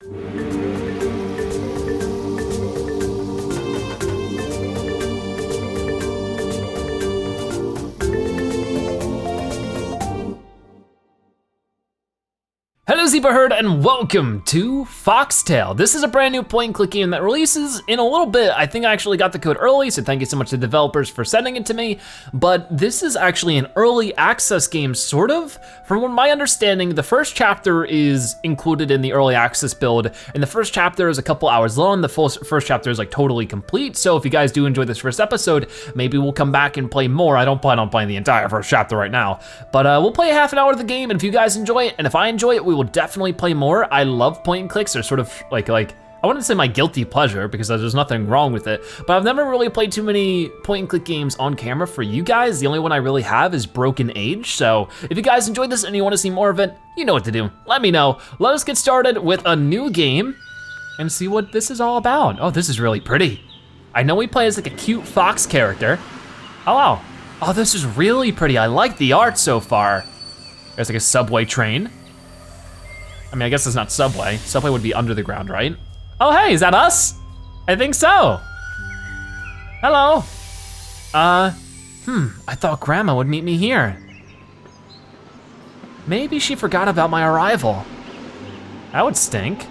Hello Zebra Herd and welcome to FoxTail. This is a brand new point and click game that releases in a little bit. I think I actually got the code early, so thank you so much to the developers for sending it to me. But this is actually an early access game, sort of. From my understanding, the first chapter is included in the early access build, and the first chapter is a couple hours long. The first chapter is like totally complete, so if you guys do enjoy this first episode, maybe we'll come back and play more. I don't plan on playing the entire first chapter right now, but we'll play half an hour of the game, and if you guys enjoy it, and if I enjoy it, we will definitely play more. I love point and clicks. They're sort of like I wouldn't say my guilty pleasure because there's nothing wrong with it, but I've never really played too many point and click games on camera for you guys. The only one I really have is Broken Age. So if you guys enjoyed this and you want to see more of it, you know what to do. Let me know. Let us get started with a new game and see what this is all about. Oh, this is really pretty. I know we play as like a cute fox character. Oh wow. Oh, this is really pretty. I like the art so far. There's like a subway train. I mean, I guess it's not subway. Subway would be under the ground, right? Oh, hey, is that us? I think so. Hello. I thought Grandma would meet me here. Maybe she forgot about my arrival. That would stink.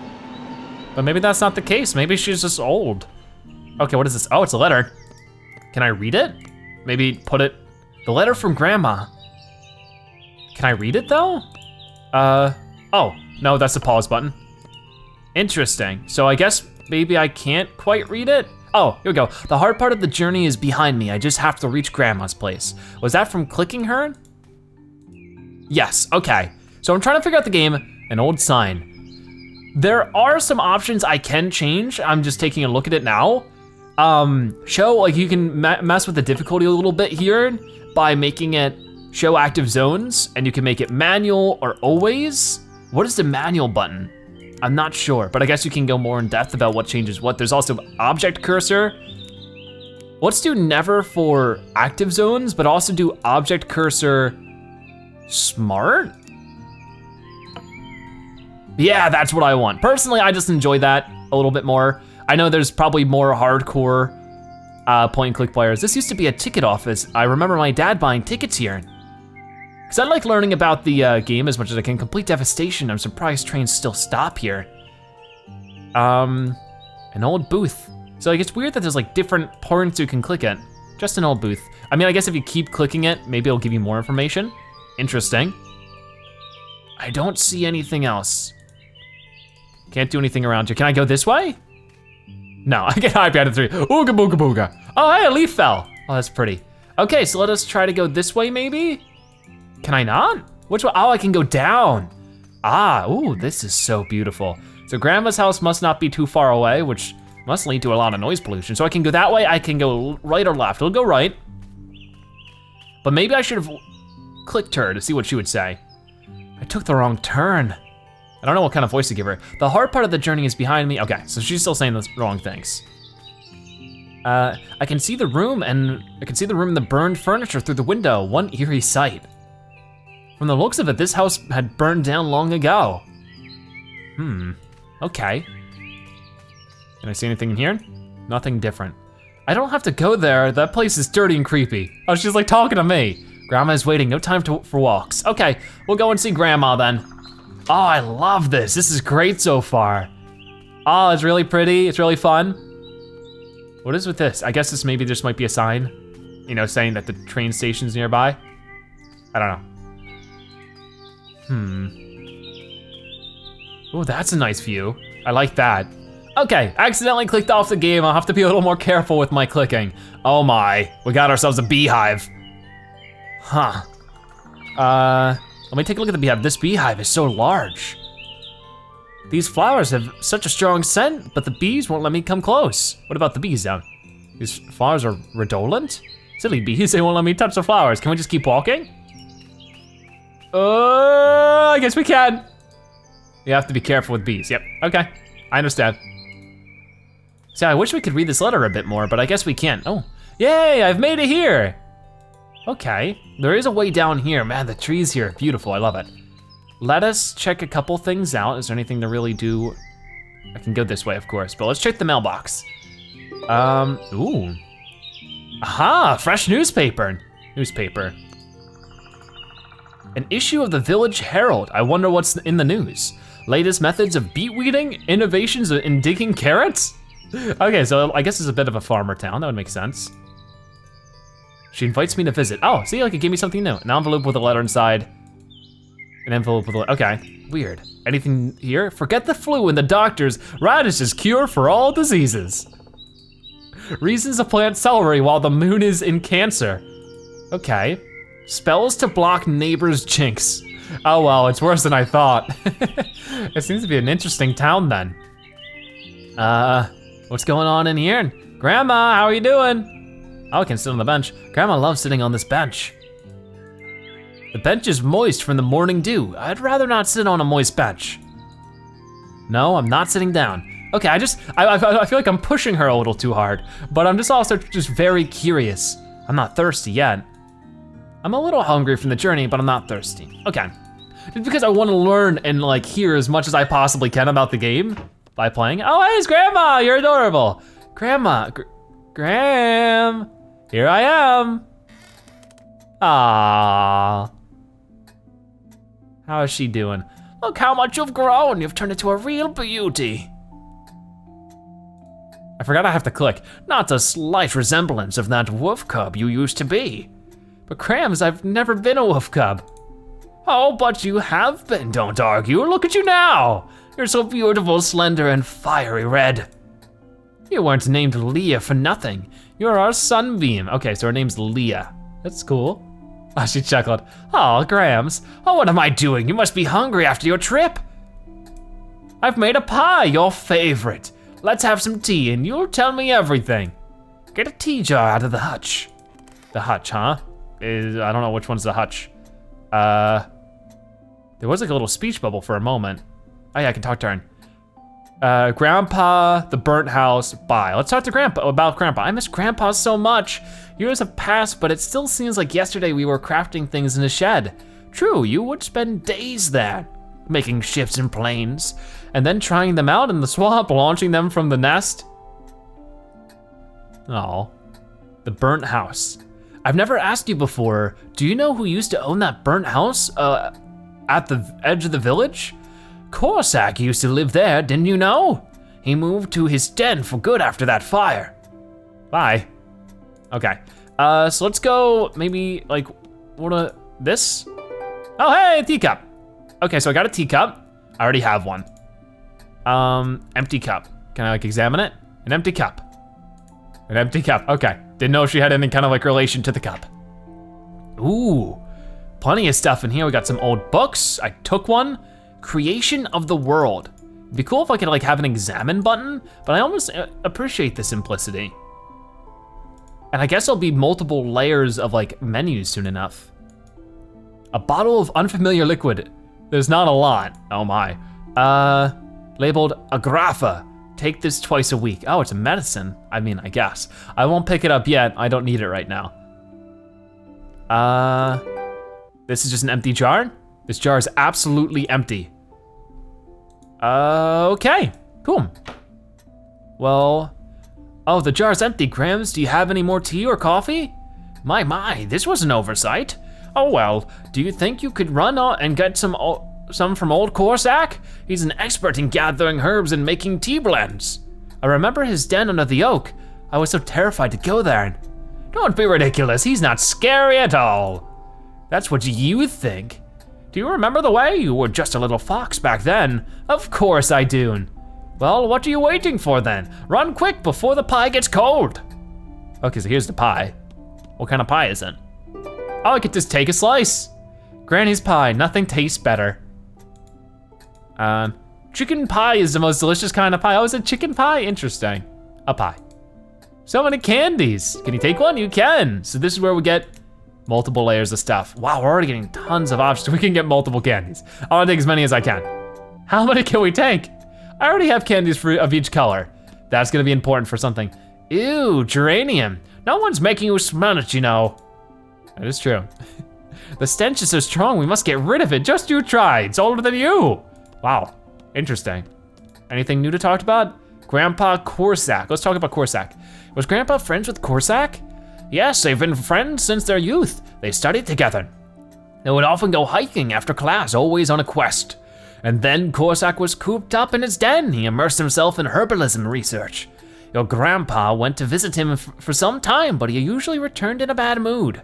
But maybe that's not the case. Maybe she's just old. Okay, what is this? Oh, it's a letter. Can I read it? Maybe put it, the letter from Grandma. Can I read it though? Oh, no, that's the pause button. Interesting. So I guess maybe I can't quite read it. Oh, here we go. The hard part of the journey is behind me. I just have to reach Grandma's place. Was that from clicking her? Yes, okay. So I'm trying to figure out the game, an old sign. There are some options I can change. I'm just taking a look at it now. Show, like you can mess with the difficulty a little bit here by making it show active zones, and you can make it manual or always. What is the manual button? I'm not sure, but I guess you can go more in depth about what changes what. There's also object cursor. Let's do never for active zones, but also do object cursor smart? Yeah, that's what I want. Personally, I just enjoy that a little bit more. I know there's probably more hardcore point and click players. This used to be a ticket office. I remember my dad buying tickets here. Cause I like learning about the game as much as I can. Complete devastation. I'm surprised trains still stop here. An old booth. So like it's weird that there's like different points you can click at. Just an old booth. I mean, I guess if you keep clicking it, maybe it'll give you more information. Interesting. I don't see anything else. Can't do anything around here. Can I go this way? No, I get hyped out of 3. Ooga booga booga. Oh, hey, a leaf fell. Oh, that's pretty. Okay, so let us try to go this way maybe? Can I not? Which way? Oh, I can go down. Ah, ooh, this is so beautiful. So Grandma's house must not be too far away, which must lead to a lot of noise pollution. So I can go that way, I can go right or left. It'll go right. But maybe I should have clicked her to see what she would say. I took the wrong turn. I don't know what kind of voice to give her. The hard part of the journey is behind me. Okay, so she's still saying the wrong things. I can see the room and the burned furniture through the window. One eerie sight. From the looks of it, this house had burned down long ago. Okay. Can I see anything in here? Nothing different. I don't have to go there. That place is dirty and creepy. Oh, she's like talking to me. Grandma is waiting, no time for walks. Okay, we'll go and see Grandma then. Oh, I love this. This is great so far. Oh, it's really pretty, it's really fun. What is with this? I guess this maybe just might be a sign, you know, saying that the train station's nearby. I don't know. Oh, that's a nice view. I like that. Okay, accidentally clicked off the game. I'll have to be a little more careful with my clicking. Oh my, we got ourselves a beehive. Huh. Let me take a look at the beehive. This beehive is so large. These flowers have such a strong scent, but the bees won't let me come close. What about the bees down? These flowers are redolent? Silly bees, they won't let me touch the flowers. Can we just keep walking? I guess we can. You have to be careful with bees. Yep, okay, I understand. See, I wish we could read this letter a bit more, but I guess we can't. Oh, yay, I've made it here. Okay, there is a way down here. Man, the trees here are beautiful, I love it. Let us check a couple things out. Is there anything to really do I can go this way, of course, but let's check the mailbox. Ooh. Aha, fresh newspaper. An issue of the Village Herald. I wonder what's in the news. Latest methods of beet weeding, innovations in digging carrots? Okay, so I guess it's a bit of a farmer town, that would make sense. She invites me to visit. Oh, see, like it gave me something new. An envelope with a letter inside. An envelope with a letter, okay, weird. Anything here? Forget the flu and the doctors. Radish's cure for all diseases. Reasons to plant celery while the moon is in Cancer. Okay. Spells to block neighbors' jinx. Oh well, it's worse than I thought. It seems to be an interesting town then. What's going on in here? Grandma, how are you doing? Oh, I can sit on the bench. Grandma loves sitting on this bench. The bench is moist from the morning dew. I'd rather not sit on a moist bench. No, I'm not sitting down. Okay, I feel like I'm pushing her a little too hard, but I'm also very curious. I'm not thirsty yet. I'm a little hungry from the journey, but I'm not thirsty. Okay, just because I want to learn and like hear as much as I possibly can about the game by playing. Oh, hey, it's Grandma, you're adorable. Grandma, Gram, here I am. Ah. How is she doing? Look how much you've grown. You've turned into a real beauty. I forgot I have to click. Not a slight resemblance of that wolf cub you used to be. But Crams, I've never been a wolf cub. Oh, but you have been, don't argue. Look at you now. You're so beautiful, slender, and fiery red. You weren't named Leah for nothing. You're our sunbeam. Okay, so her name's Leah. That's cool. Oh, she chuckled. Oh, Grams. Oh, what am I doing? You must be hungry after your trip. I've made a pie, your favorite. Let's have some tea and you'll tell me everything. Get a tea jar out of the hutch. The hutch, huh? I don't know which one's the hutch. There was like a little speech bubble for a moment. Oh yeah, I can talk to her. Grandpa, the burnt house, bye. Let's talk to Grandpa about Grandpa. I miss Grandpa so much. Years have passed, but it still seems like yesterday we were crafting things in the shed. True, you would spend days there, making ships and planes, and then trying them out in the swamp, launching them from the nest. Oh, the burnt house. I've never asked you before, do you know who used to own that burnt house at the edge of the village? Corsac used to live there, didn't you know? He moved to his den for good after that fire. Bye. Okay, so let's go maybe like, this? Oh, hey, teacup. Okay, so I got a teacup. I already have one. Empty cup. Can I like examine it? An empty cup. An empty cup, okay. Didn't know if she had any kind of like relation to the cup. Ooh, plenty of stuff in here. We got some old books. I took one. Creation of the world. It'd be cool if I could like have an examine button, but I almost appreciate the simplicity. And I guess there'll be multiple layers of like menus soon enough. A bottle of unfamiliar liquid. There's not a lot, oh my. Labeled Agrafa. Take this twice a week. Oh, it's a medicine. I mean, I guess. I won't pick it up yet. I don't need it right now. This is just an empty jar? This jar is absolutely empty. Okay, cool. Well, oh, the jar's empty, Grams. Do you have any more tea or coffee? My, this was an oversight. Oh well, do you think you could run and get some from old Corsac? He's an expert in gathering herbs and making tea blends. I remember his den under the oak. I was so terrified to go there. Don't be ridiculous, he's not scary at all. That's what you think. Do you remember the way? You were just a little fox back then. Of course I do. Well, what are you waiting for then? Run quick before the pie gets cold. Okay, so here's the pie. What kind of pie is it? Oh, I could just take a slice. Granny's pie, nothing tastes better. Chicken pie is the most delicious kind of pie. Oh, is it chicken pie? Interesting. A pie. So many candies. Can you take one? You can. So this is where we get multiple layers of stuff. Wow, we're already getting tons of options. We can get multiple candies. I wanna take as many as I can. How many can we take? I already have candies of each color. That's gonna be important for something. Ew, geranium. No one's making you smell it, you know. That is true. The stench is so strong, we must get rid of it. Just you try, it's older than you. Wow, interesting. Anything new to talk about? Grandpa Corsac. Let's talk about Corsac. Was Grandpa friends with Corsac? Yes, they've been friends since their youth. They studied together. They would often go hiking after class, always on a quest. And then Corsac was cooped up in his den. He immersed himself in herbalism research. Your grandpa went to visit him for some time, but he usually returned in a bad mood.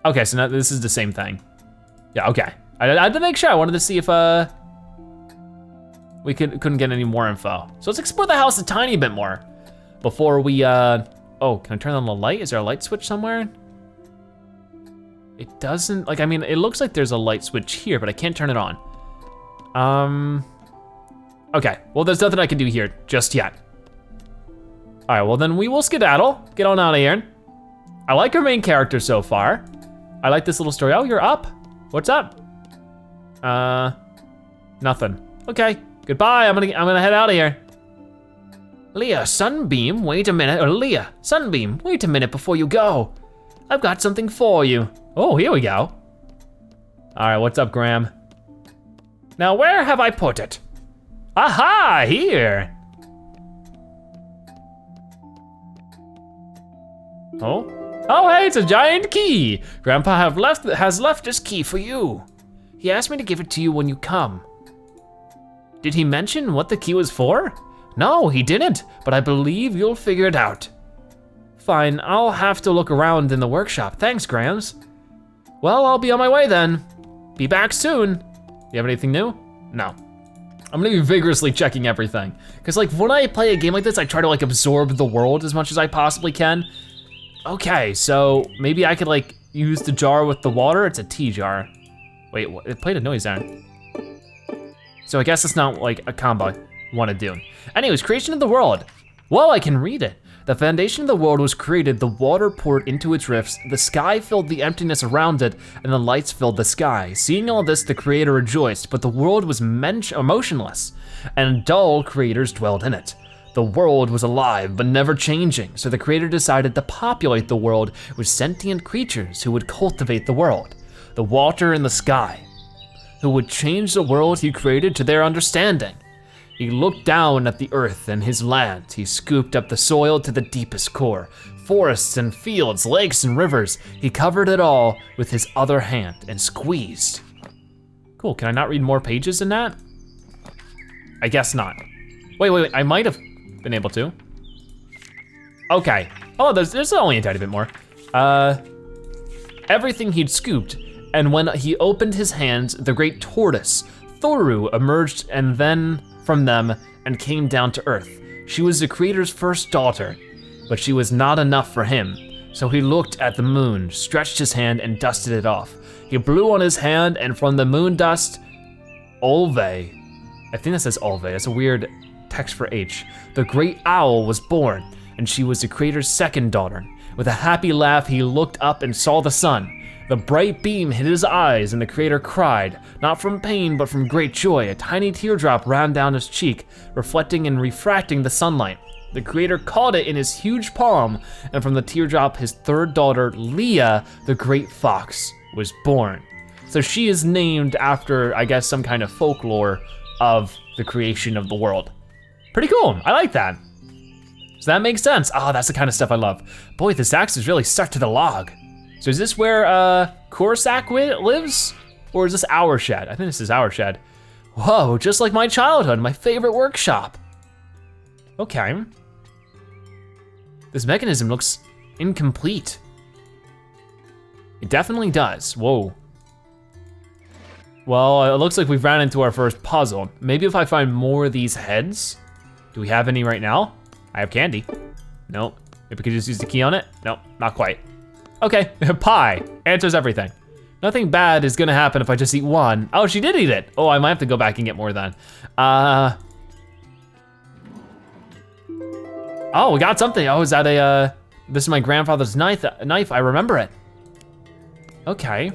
Okay, so now this is the same thing. Yeah, okay. I had to make sure. I wanted to see if we couldn't get any more info. So let's explore the house a tiny bit more before we, oh, can I turn on the light? Is there a light switch somewhere? It doesn't, like, I mean, it looks like there's a light switch here, but I can't turn it on. Okay, well, there's nothing I can do here just yet. All right, well then we will skedaddle, get on out of here. I like our main character so far. I like this little story. Oh, you're up? What's up? Nothing. Okay, goodbye, I'm gonna head out of here. Leah, Sunbeam, wait a minute, or Leah, Sunbeam, wait a minute before you go. I've got something for you. Oh, here we go. All right, what's up, Graham? Now, where have I put it? Aha, here. Oh, hey, it's a giant key. Grandpa has left this key for you. He asked me to give it to you when you come. Did he mention what the key was for? No, he didn't, but I believe you'll figure it out. Fine, I'll have to look around in the workshop. Thanks, Grams. Well, I'll be on my way then. Be back soon. You have anything new? No. I'm gonna be vigorously checking everything. Cause like when I play a game like this, I try to like absorb the world as much as I possibly can. Okay, so maybe I could like use the jar with the water. It's a tea jar. Wait, what? It played a noise there. So I guess it's not like a combo I wanna do. Anyways, creation of the world. Well, I can read it. The foundation of the world was created, the water poured into its rifts, the sky filled the emptiness around it, and the lights filled the sky. Seeing all this, the creator rejoiced, but the world was motionless, and dull creators dwelled in it. The world was alive, but never changing, so the creator decided to populate the world with sentient creatures who would cultivate the world, the water and the sky, who would change the world he created to their understanding. He looked down at the earth and his land. He scooped up the soil to the deepest core. Forests and fields, lakes and rivers. He covered it all with his other hand and squeezed. Cool, can I not read more pages than that? I guess not. Wait, I might have been able to. Okay, oh, there's only a tiny bit more. Everything he'd scooped, and when he opened his hands, the great tortoise, Thoru, emerged and then from them and came down to earth. She was the creator's first daughter, but she was not enough for him. So he looked at the moon, stretched his hand and dusted it off. He blew on his hand and from the moon dust, Olve, I think that says Olve, that's a weird text for H. The great owl was born and she was the creator's second daughter. With a happy laugh, he looked up and saw the sun. The bright beam hit his eyes and the creator cried, not from pain, but from great joy. A tiny teardrop ran down his cheek, reflecting and refracting the sunlight. The creator caught it in his huge palm, and from the teardrop, his third daughter, Leah, the great fox, was born. So she is named after, I guess, some kind of folklore of the creation of the world. Pretty cool, I like that. So that makes sense. Oh, that's the kind of stuff I love. Boy, this axe is really stuck to the log. So is this where Corsac lives? Or is this our shed? I think this is our shed. Whoa, just like my childhood, my favorite workshop. Okay. This mechanism looks incomplete. It definitely does, whoa. Well, it looks like we've ran into our first puzzle. Maybe if I find more of these heads. Do we have any right now? I have candy. Nope, maybe we could just use the key on it? Nope, not quite. Okay, pie, answers everything. Nothing bad is gonna happen if I just eat one. Oh, she did eat it. Oh, I might have to go back and get more then. Oh, we got something. Oh, is that this is my grandfather's knife, I remember it. Okay,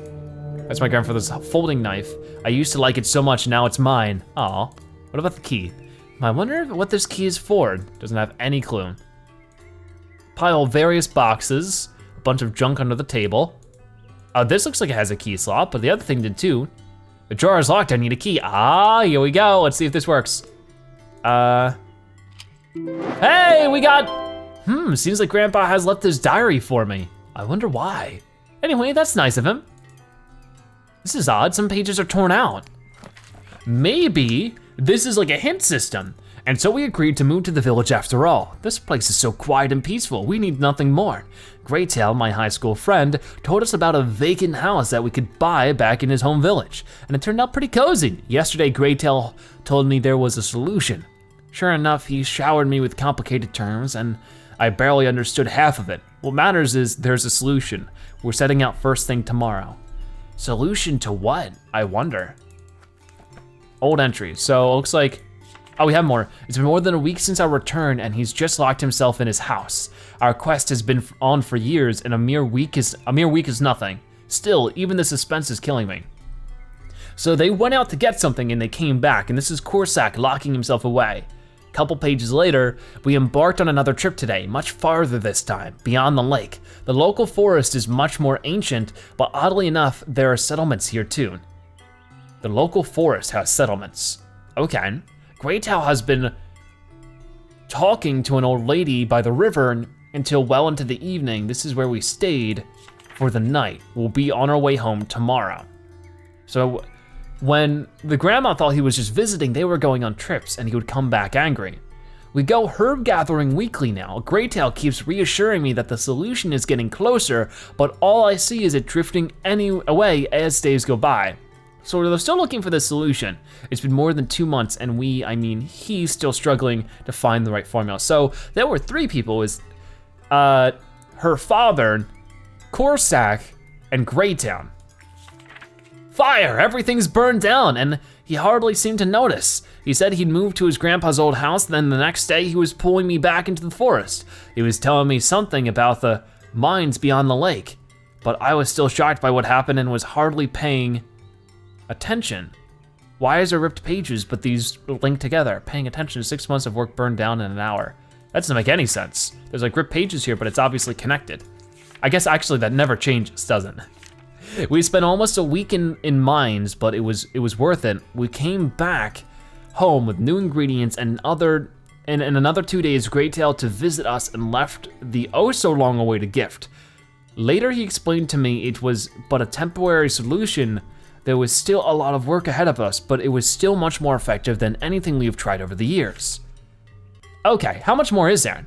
that's my grandfather's folding knife. I used to like it so much, now it's mine. Aw, what about the key? I wonder what this key is for. Doesn't have any clue. Pile of various boxes. A bunch of junk under the table. This looks like it has a key slot, but the other thing did too. The jar is locked, I need a key. Ah, here we go, let's see if this works. Hey, we got, seems like Grandpa has left his diary for me. I wonder why. Anyway, that's nice of him. This is odd, some pages are torn out. Maybe this is like a hint system. And so we agreed to move to the village after all. This place is so quiet and peaceful, we need nothing more. Graytail, my high school friend, told us about a vacant house that we could buy back in his home village, and it turned out pretty cozy. Yesterday, Graytail told me there was a solution. Sure enough, he showered me with complicated terms, and I barely understood half of it. What matters is there's a solution. We're setting out first thing tomorrow. Solution to what? I wonder. Old entries, so it looks like, oh, we have more. It's been more than a week since our return and he's just locked himself in his house. Our quest has been on for years and a mere week is nothing. Still, even the suspense is killing me. So they went out to get something and they came back, and this is Corsac locking himself away. A couple pages later, we embarked on another trip today, much farther this time, beyond the lake. The local forest is much more ancient, but oddly enough, there are settlements here too. The local forest has settlements. Okay. Graytail has been talking to an old lady by the river until well into the evening. This is where we stayed for the night. We'll be on our way home tomorrow. So when the grandma thought he was just visiting, they were going on trips and he would come back angry. We go herb gathering weekly now. Graytail keeps reassuring me that the solution is getting closer, but all I see is it drifting away as days go by. So they're still looking for the solution. It's been more than 2 months and he's still struggling to find the right formula. So there were 3 people, it was her father, Corsac, and Graytown. Fire, everything's burned down, and he hardly seemed to notice. He said he'd moved to his grandpa's old house, then the next day he was pulling me back into the forest. He was telling me something about the mines beyond the lake, but I was still shocked by what happened and was hardly paying attention. Why is there ripped pages but these linked together? Paying attention to 6 months of work burned down in an hour. That doesn't make any sense. There's like ripped pages here, but it's obviously connected. I guess actually that never changes, doesn't it? We spent almost a week in mines, but it was worth it. We came back home with new ingredients and in another 2 days, Graytail to visit us and left the oh so long awaited gift. Later he explained to me it was but a temporary solution. There was still a lot of work ahead of us, but it was still much more effective than anything we've tried over the years. Okay, how much more is there?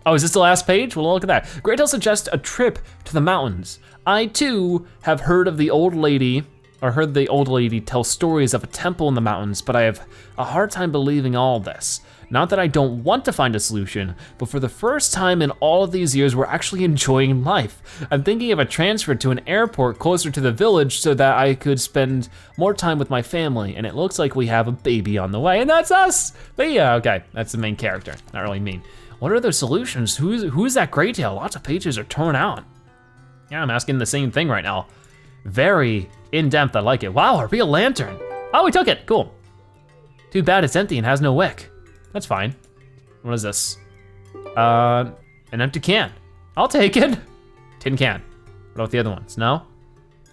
Oh, is this the last page? Well, look at that. Graytail suggests a trip to the mountains. I too have heard the old lady tell stories of a temple in the mountains, but I have a hard time believing all this. Not that I don't want to find a solution, but for the first time in all of these years, we're actually enjoying life. I'm thinking of a transfer to an airport closer to the village so that I could spend more time with my family, and it looks like we have a baby on the way, and that's us! Leah, okay, that's the main character, not really mean. What are the solutions? Who's that Graytail? Lots of pages are torn out. Yeah, I'm asking the same thing right now. Very in-depth, I like it. Wow, a real lantern. Oh, we took it, cool. Too bad it's empty and has no wick. That's fine. What is this? An empty can. I'll take it. Tin can. What about the other ones? No?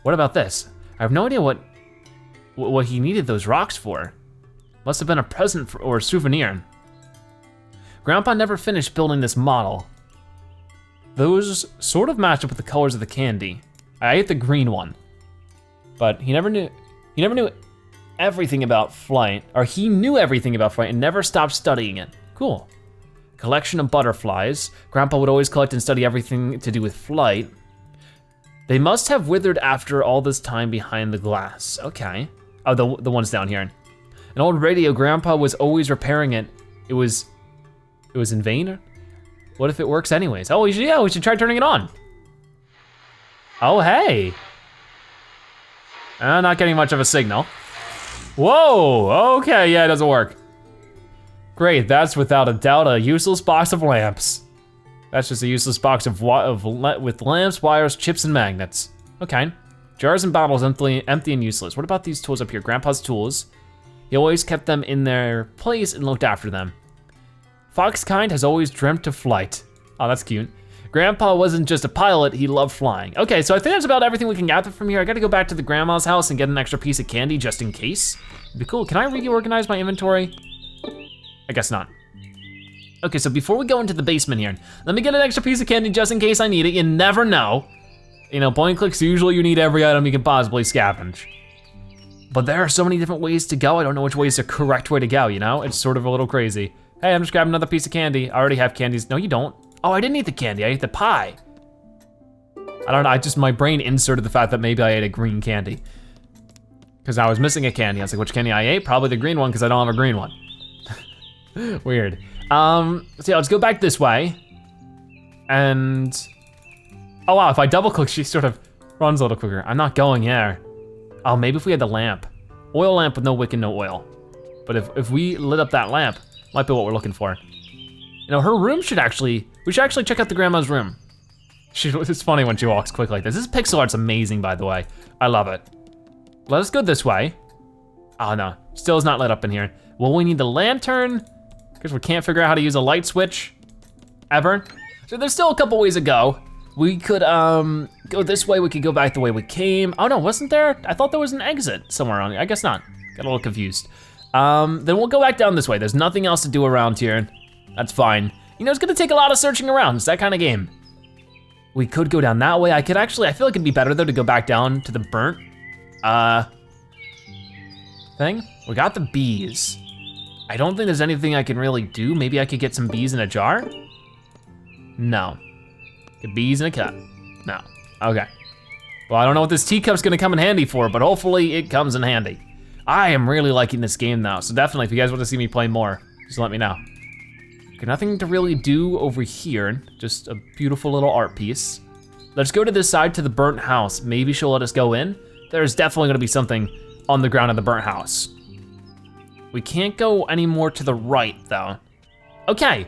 What about this? I have no idea what he needed those rocks for. Must have been a present or a souvenir. Grandpa never finished building this model. Those sort of match up with the colors of the candy. I ate the green one, but he never knew everything about flight, or he knew everything about flight and never stopped studying it. Cool. Collection of butterflies. Grandpa would always collect and study everything to do with flight. They must have withered after all this time behind the glass. Okay. Oh, the ones down here. An old radio, Grandpa was always repairing it. It was in vain? What if it works anyways? Oh, we should try turning it on. Oh, hey. Not getting much of a signal. Whoa, okay, yeah, it doesn't work. Great, that's without a doubt a useless box of lamps. That's just a useless box with lamps, wires, chips, and magnets. Okay, jars and bottles empty and useless. What about these tools up here? Grandpa's tools. He always kept them in their place and looked after them. Foxkind has always dreamt of flight. Oh, that's cute. Grandpa wasn't just a pilot, he loved flying. Okay, so I think that's about everything we can gather from here. I gotta go back to the grandma's house and get an extra piece of candy just in case. It'd be cool. Can I reorganize my inventory? I I guess not. Okay, so before we go into the basement here, let me get an extra piece of candy just in case I need it. You never know. You know, point and clicks, usually you need every item you can possibly scavenge. But there are so many different ways to go. I don't know which way is the correct way to go, you know? It's sort of a little crazy. Hey, I'm just grabbing another piece of candy. I already have candies. No, you don't. Oh, I didn't eat the candy, I ate the pie. I don't know, my brain inserted the fact that maybe I ate a green candy. Because I was missing a candy. I was like, which candy I ate? Probably the green one, because I don't have a green one. Weird. So yeah, let's go back this way. And, oh wow, if I double click, she sort of runs a little quicker. I'm not going there. Oh, maybe if we had the lamp. Oil lamp with no wick and no oil. But if we lit up that lamp, might be what we're looking for. You know, her room we should actually check out the grandma's room. It's funny when she walks quick like this. This pixel art's amazing, by the way. I love it. Let us go this way. Oh no, still is not lit up in here. Well, we need the lantern, because we can't figure out how to use a light switch, ever. So there's still a couple ways to go. We could go this way, we could go back the way we came. Oh no, wasn't there? I thought there was an exit somewhere on here. I guess not, got a little confused. Then we'll go back down this way. There's nothing else to do around here. That's fine. You know, it's gonna take a lot of searching around. It's that kind of game. We could go down that way. I feel like it'd be better though to go back down to the burnt thing. We got the bees. I don't think there's anything I can really do. Maybe I could get some bees in a jar? No. Get bees in a cup? No, okay. Well, I don't know what this teacup's gonna come in handy for, but hopefully it comes in handy. I am really liking this game now, so definitely if you guys want to see me play more, just let me know. Okay, nothing to really do over here, just a beautiful little art piece. Let's go to this side to the burnt house. Maybe she'll let us go in. There's definitely gonna be something on the ground of the burnt house. We can't go any more to the right though. Okay.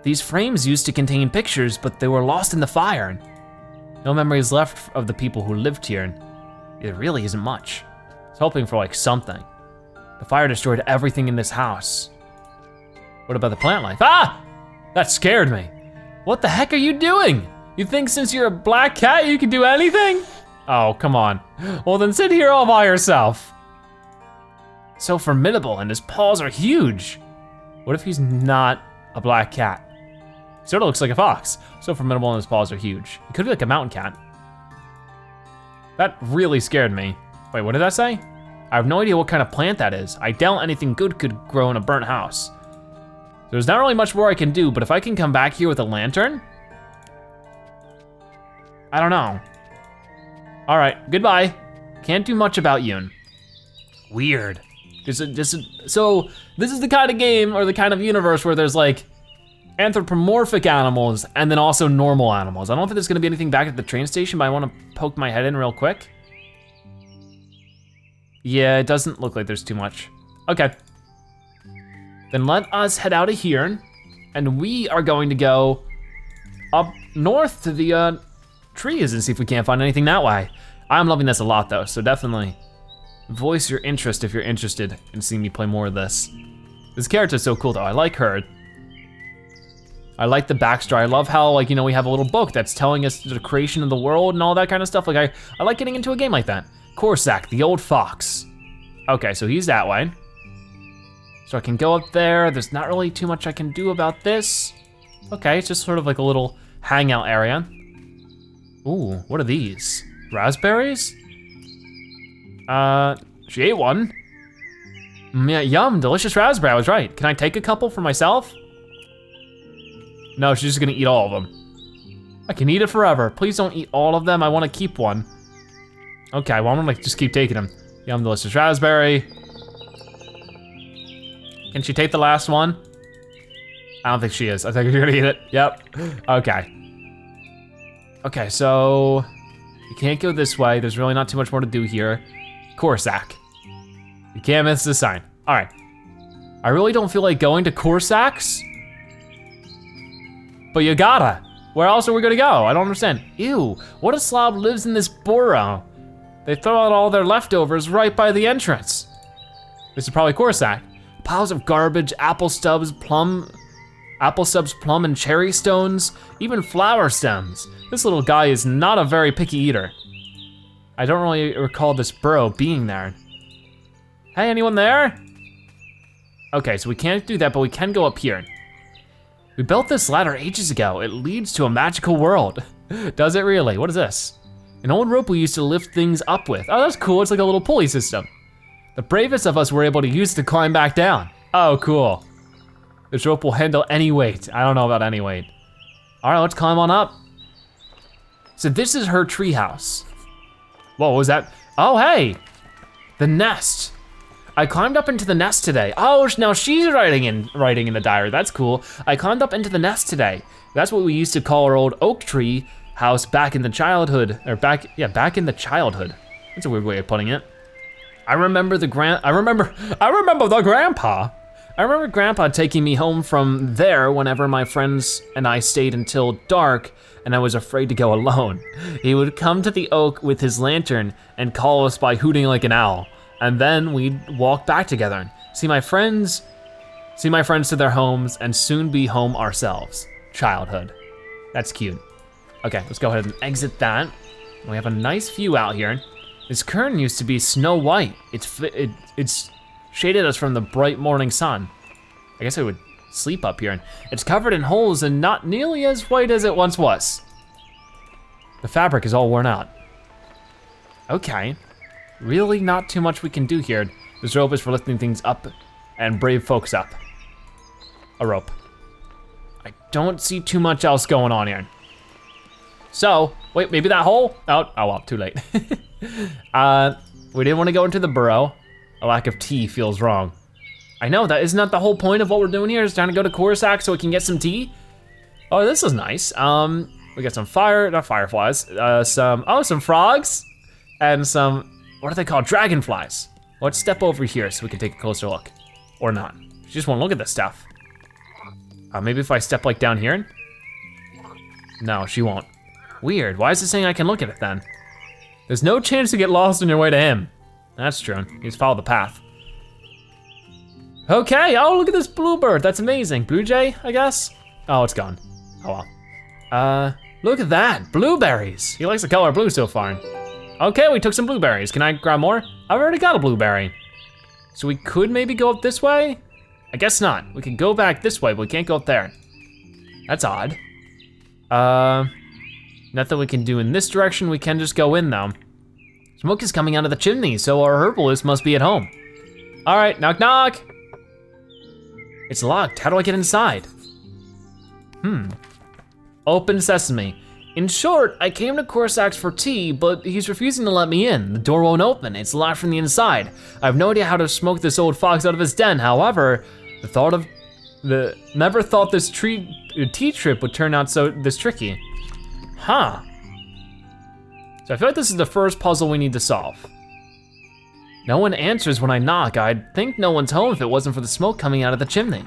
These frames used to contain pictures, but they were lost in the fire. No memories left of the people who lived here. It really isn't much. I was hoping for like something. The fire destroyed everything in this house. What about the plant life? Ah! That scared me. What the heck are you doing? You think since you're a black cat you can do anything? Oh, come on. Well then sit here all by yourself. So formidable and his paws are huge. What if he's not a black cat? He sort of looks like a fox. So formidable and his paws are huge. He could be like a mountain cat. That really scared me. Wait, what did that say? I have no idea what kind of plant that is. I doubt anything good could grow in a burnt house. There's not really much more I can do, but if I can come back here with a lantern, I don't know. All right, goodbye. Can't do much about Yoon. Weird. So this is the kind of game or the kind of universe where there's like anthropomorphic animals and then also normal animals. I don't think there's gonna be anything back at the train station, but I wanna poke my head in real quick. Yeah, it doesn't look like there's too much. Okay. Then let us head out of here and we are going to go up north to the trees and see if we can't find anything that way. I'm loving this a lot though, so definitely voice your interest if you're interested in seeing me play more of this. This character's so cool though, I like her. I like the backstory. I love how, like, you know, we have a little book that's telling us the creation of the world and all that kind of stuff. Like, I like getting into a game like that. Corsac, the old fox. Okay, so he's that way. So I can go up there. There's not really too much I can do about this. Okay, it's just sort of like a little hangout area. Ooh, what are these? Raspberries? She ate one. Yeah, yum, delicious raspberry, I was right. Can I take a couple for myself? No, she's just gonna eat all of them. I can eat it forever. Please don't eat all of them, I wanna keep one. Okay, well I'm gonna just keep taking them. Yum, delicious raspberry. Can she take the last one? I don't think she is. I think you're gonna eat it, yep. Okay. Okay, so you can't go this way. There's really not too much more to do here. Corsac. You can't miss this sign. All right. I really don't feel like going to Corsac's, but you gotta. Where else are we gonna go? I don't understand. Ew, what a slob lives in this burrow. They throw out all their leftovers right by the entrance. This is probably Corsac. Piles of garbage, apple stubs, plum, and cherry stones, even flower stems. This little guy is not a very picky eater. I don't really recall this burrow being there. Hey, anyone there? Okay, so we can't do that, but we can go up here. We built this ladder ages ago. It leads to a magical world. Does it really? What is this? An old rope we used to lift things up with. Oh, that's cool, it's like a little pulley system. The bravest of us were able to use it to climb back down. Oh, cool. This rope will handle any weight. I don't know about any weight. All right, let's climb on up. So this is her treehouse. Whoa, what was that? Oh, hey, the nest. I climbed up into the nest today. Oh, now she's writing in the diary, that's cool. I climbed up into the nest today. That's what we used to call our old oak tree house back in the childhood, or back in the childhood. That's a weird way of putting it. I remember grandpa. I remember grandpa taking me home from there whenever my friends and I stayed until dark and I was afraid to go alone. He would come to the oak with his lantern and call us by hooting like an owl. And then we'd walk back together and see my friends to their homes and soon be home ourselves. Childhood, that's cute. Okay, let's go ahead and exit that. We have a nice view out here. This curtain used to be snow white. It's shaded us from the bright morning sun. I guess I would sleep up here. And it's covered in holes and not nearly as white as it once was. The fabric is all worn out. Okay, really not too much we can do here. This rope is for lifting things up and brave folks up. A rope. I don't see too much else going on here. So, wait, maybe that hole? Oh well, too late. We didn't want to go into the burrow. A lack of tea feels wrong. I know, that isn't that the whole point of what we're doing here, is trying to go to Corsac so we can get some tea? Oh, this is nice. We got some not fireflies, some frogs, and some, what are they called, dragonflies. Let's step over here so we can take a closer look. Or not, she just won't look at this stuff. Maybe if I step like down here? No, she won't. Weird, why is it saying I can look at it then? There's no chance to get lost on your way to him. That's true, you just follow the path. Okay, oh look at this bluebird, that's amazing. Blue jay, I guess? Oh, it's gone, oh well. Look at that, blueberries. He likes the color blue so far. Okay, we took some blueberries. Can I grab more? I've already got a blueberry. So we could maybe go up this way? I guess not. We can go back this way, but we can't go up there. That's odd. Nothing we can do in this direction. We can just go in though. Smoke is coming out of the chimney, so our herbalist must be at home. All right, knock knock. It's locked, how do I get inside? Open sesame. In short, I came to Corsac's for tea, but he's refusing to let me in. The door won't open, it's locked from the inside. I have no idea how to smoke this old fox out of his den. However, never thought this tea trip would turn out this tricky. Huh. So I feel like this is the first puzzle we need to solve. No one answers when I knock. I'd think no one's home if it wasn't for the smoke coming out of the chimney.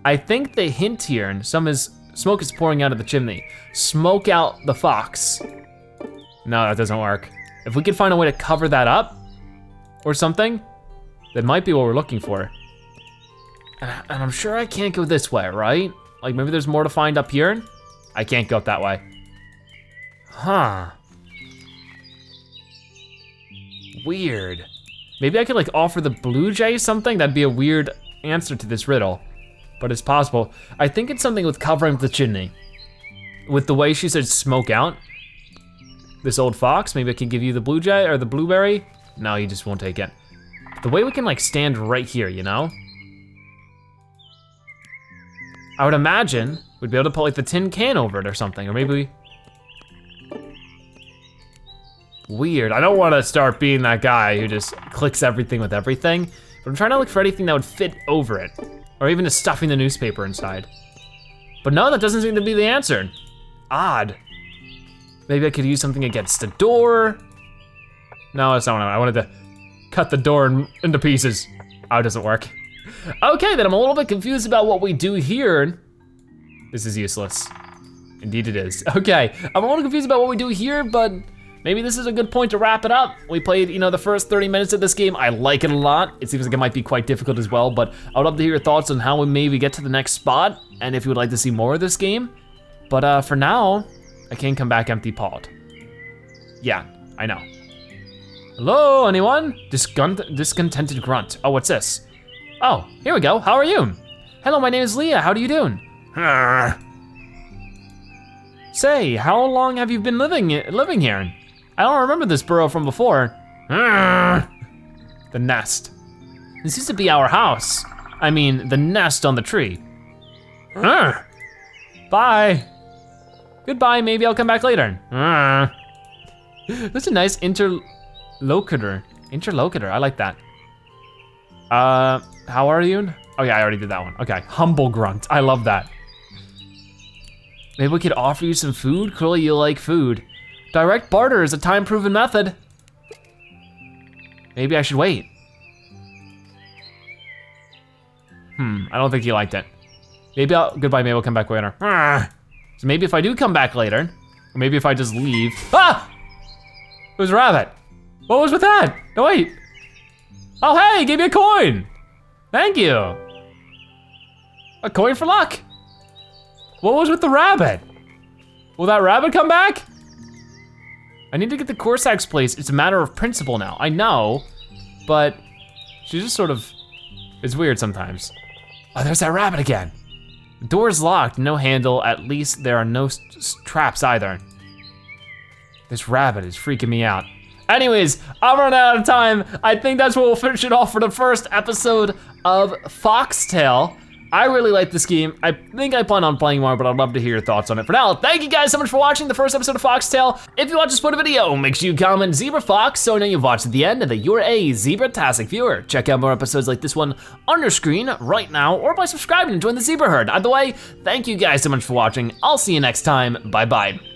I think the hint here, and smoke is pouring out of the chimney. Smoke out the fox. No, that doesn't work. If we could find a way to cover that up or something, that might be what we're looking for. And I'm sure I can't go this way, right? Like maybe there's more to find up here? I can't go up that way. Huh. Weird. Maybe I could like offer the blue jay something? That'd be a weird answer to this riddle, but it's possible. I think it's something with covering the chimney. With the way she said smoke out, this old fox, maybe I could give you the blue jay or the blueberry. No, you just won't take it. The way we can like stand right here, you know? I would imagine we'd be able to put like the tin can over it or something, or maybe weird. I don't want to start being that guy who just clicks everything with everything, but I'm trying to look for anything that would fit over it, or even just stuffing the newspaper inside. But no, that doesn't seem to be the answer. Odd. Maybe I could use something against the door. No, that's not what I wanted to cut the door into pieces. Oh, it doesn't work. Okay, then I'm a little bit confused about what we do here. This is useless. Indeed it is. Okay, I'm a little confused about what we do here, but maybe this is a good point to wrap it up. We played, the first 30 minutes of this game. I like it a lot. It seems like it might be quite difficult as well, but I would love to hear your thoughts on how we maybe get to the next spot, and if you would like to see more of this game. But for now, I can't come back empty-pawed. Yeah, I know. Hello, anyone? Discontented grunt. Oh, what's this? Oh, here we go, how are you? Hello, my name is Leah, how are you doing? Say, how long have you been living here? I don't remember this burrow from before. The nest. This used to be our house. I mean, the nest on the tree. Bye. Goodbye, maybe I'll come back later. That's a nice interlocutor. I like that. How are you? Oh yeah, I already did that one. Okay, humble grunt, I love that. Maybe we could offer you some food? Clearly you like food. Direct barter is a time-proven method. Maybe I should wait. I don't think he liked it. Goodbye, maybe we'll come back later. So maybe if I do come back later, or maybe if I just leave. Ah! It was a rabbit. What was with that? No, wait. Oh, hey, gave me a coin. Thank you. A coin for luck. What was with the rabbit? Will that rabbit come back? I need to get the Corsax place. It's a matter of principle now. I know, but she just sort of is weird sometimes. Oh, there's that rabbit again. The door's locked, no handle. At least there are no traps either. This rabbit is freaking me out. Anyways, I'm running out of time. I think that's where we'll finish it off for the first episode of FoxTail. I really like this game. I think I plan on playing more, but I'd love to hear your thoughts on it. For now, thank you guys so much for watching the first episode of FoxTail. If you watch this video, make sure you comment Zebra Fox so I know you've watched to the end and that you're a Zebra-tastic viewer. Check out more episodes like this one on your screen right now, or by subscribing and join the Zebra Herd. Either way, thank you guys so much for watching. I'll see you next time. Bye-bye.